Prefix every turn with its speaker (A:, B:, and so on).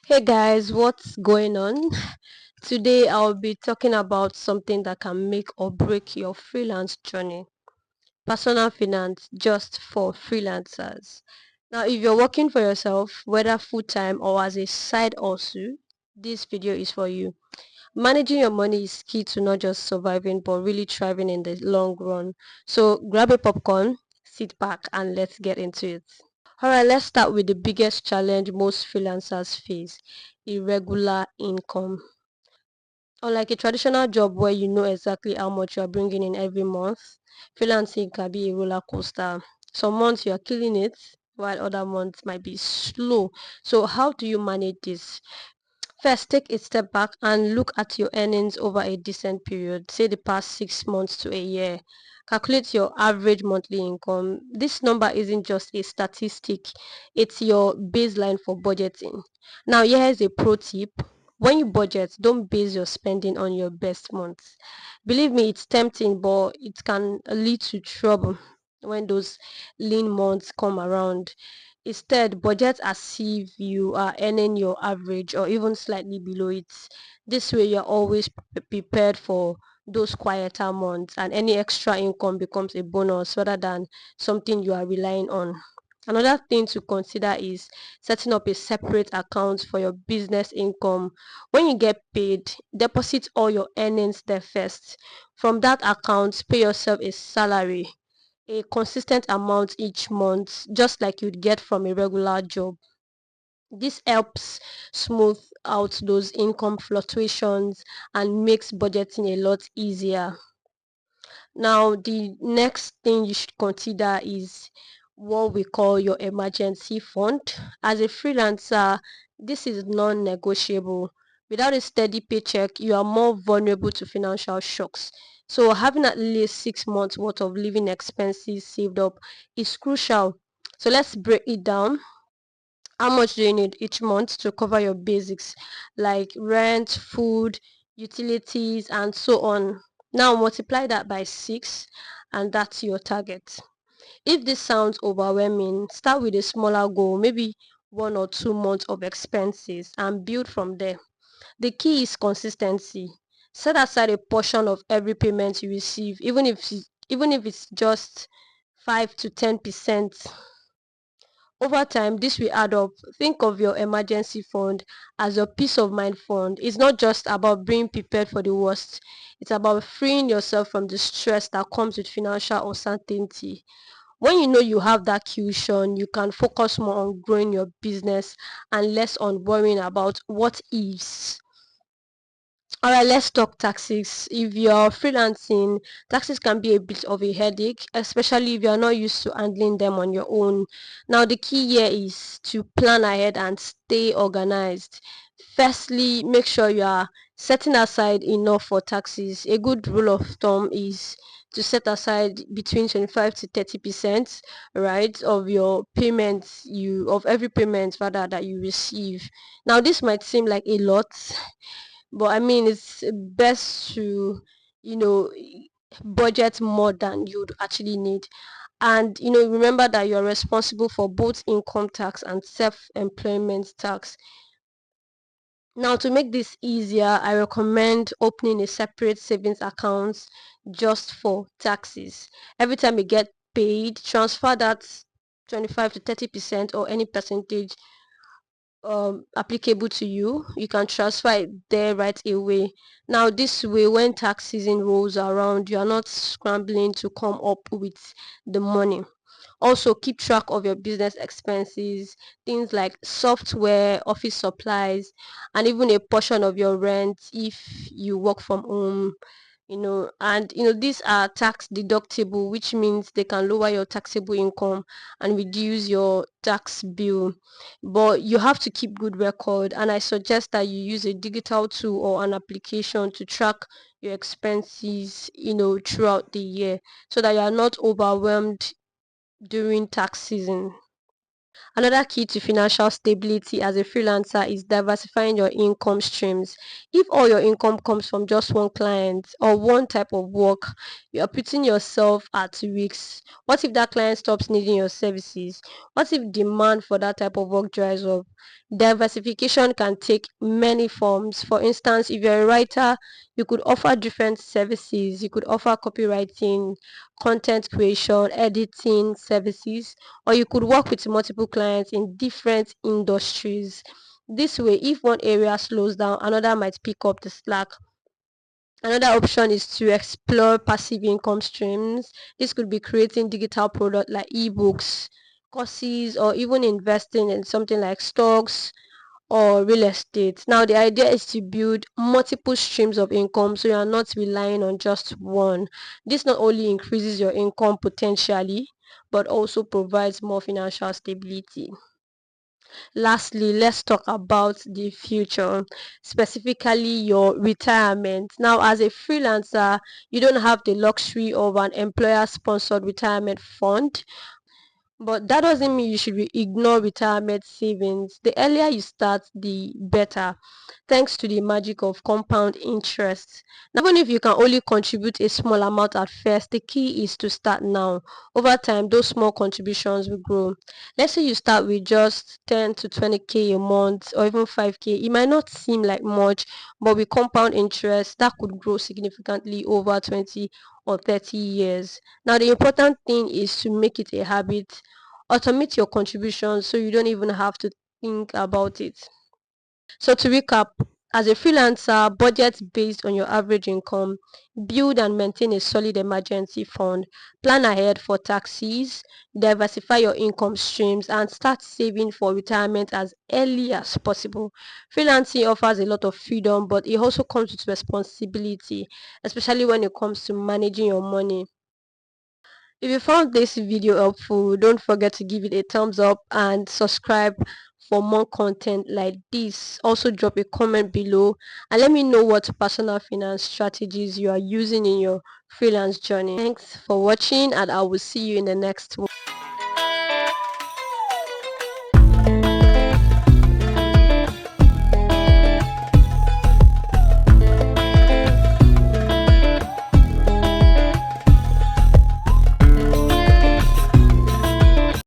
A: Hey guys, what's going on? Today I'll be talking about something that can make or break your freelance journey. Personal finance just for freelancers. Now, if you're working for yourself, whether full-time or as a side hustle, this video is for you. Managing your money is key to not just surviving but really thriving in the long run. So grab a popcorn, sit back and let's get into it. Alright, let's start with the biggest challenge most freelancers face, irregular income. Unlike a traditional job where you know exactly how much you are bringing in every month, freelancing can be a roller coaster. Some months you are killing it, while other months might be slow. So how do you manage this? First, take a step back and look at your earnings over a decent period, say the past 6 months to a year. Calculate your average monthly income. This number isn't just a statistic, it's your baseline for budgeting. Now, here's a pro tip. When you budget, don't base your spending on your best months. Believe me, it's tempting, but it can lead to trouble when those lean months come around. Instead, budget as if you are earning your average or even slightly below it. This way, you're always prepared for those quieter months, and any extra income becomes a bonus rather than something you are relying on. Another thing to consider is setting up a separate account for your business income. When you get paid, deposit all your earnings there first. From that account, pay yourself a salary, a consistent amount each month, just like you'd get from a regular job. This helps smooth out those income fluctuations and makes budgeting a lot easier. Now, the next thing you should consider is what we call your emergency fund. As a freelancer, this is non-negotiable. Without a steady paycheck, you are more vulnerable to financial shocks. So having at least 6 months worth of living expenses saved up is crucial. So let's break it down. How much do you need each month to cover your basics like rent, food, utilities, and so on? Now multiply that by 6 and that's your target. If this sounds overwhelming, start with a smaller goal, maybe 1 or 2 months of expenses, and build from there. The key is consistency. Set aside a portion of every payment you receive, even if it's just 5 to 10%. Over time, this will add up. Think of your emergency fund as your peace of mind fund. It's not just about being prepared for the worst. It's about freeing yourself from the stress that comes with financial uncertainty. When you know you have that cushion, you can focus more on growing your business and less on worrying about what ifs. All right, let's talk taxes. If you're freelancing, taxes can be a bit of a headache, especially if you're not used to handling them on your own. Now, the key here is to plan ahead and stay organized. Firstly, make sure you are setting aside enough for taxes. A good rule of thumb is to set aside between 25 to 30%, right, of your payments, you of every payment rather that you receive. Now, this might seem like a lot, but I mean, it's best to, you know, budget more than you'd actually need. And, remember that you're responsible for both income tax and self-employment tax. Now, to make this easier, I recommend opening a separate savings account just for taxes. Every time you get paid, transfer that 25 to 30% or any percentage applicable to you. You can transfer it there right away. Now this way, when tax season rolls around, you are not scrambling to come up with the money. Also, keep track of your business expenses, things like software, office supplies, and even a portion of your rent if you work from home. And these are tax deductible, which means they can lower your taxable income and reduce your tax bill. But you have to keep good record, and I suggest that you use a digital tool or an application to track your expenses throughout the year, so that you are not overwhelmed during tax season. Another key to financial stability as a freelancer is diversifying your income streams. If all your income comes from just one client or one type of work, you are putting yourself at risk. What if that client stops needing your services? What if demand for that type of work dries up? Diversification can take many forms. For instance, if you're a writer, you could offer different services. You could offer copywriting, content creation, editing services, or you could work with multiple clients in different industries. This way, if one area slows down, another might pick up the slack. Another option is to explore passive income streams. This could be creating digital products like ebooks, courses, or even investing in something like stocks or real estate. Now, the idea is to build multiple streams of income so you are not relying on just one. This not only increases your income potentially, but also provides more financial stability. Lastly, let's talk about the future, specifically your retirement. Now, as a freelancer, you don't have the luxury of an employer sponsored retirement fund, but that doesn't mean you should ignore retirement savings. The earlier you start, the better, thanks to the magic of compound interest. Now, even if you can only contribute a small amount at first, the key is to start now. Over time, those small contributions will grow. Let's say you start with just 10 to 20k a month or even 5k. It might not seem like much, but with compound interest, that could grow significantly over 20 or 30 years. Now, the important thing is to make it a habit. Automate your contributions so you don't even have to think about it. So to recap, as a freelancer, budget based on your average income, build and maintain a solid emergency fund, plan ahead for taxes, diversify your income streams, and start saving for retirement as early as possible. Freelancing offers a lot of freedom, but it also comes with responsibility, especially when it comes to managing your money. If you found this video helpful, don't forget to give it a thumbs up and subscribe for more content like this. Also drop a comment below and let me know what personal finance strategies you are using in your freelance journey. Thanks for watching and I will see you in the next one.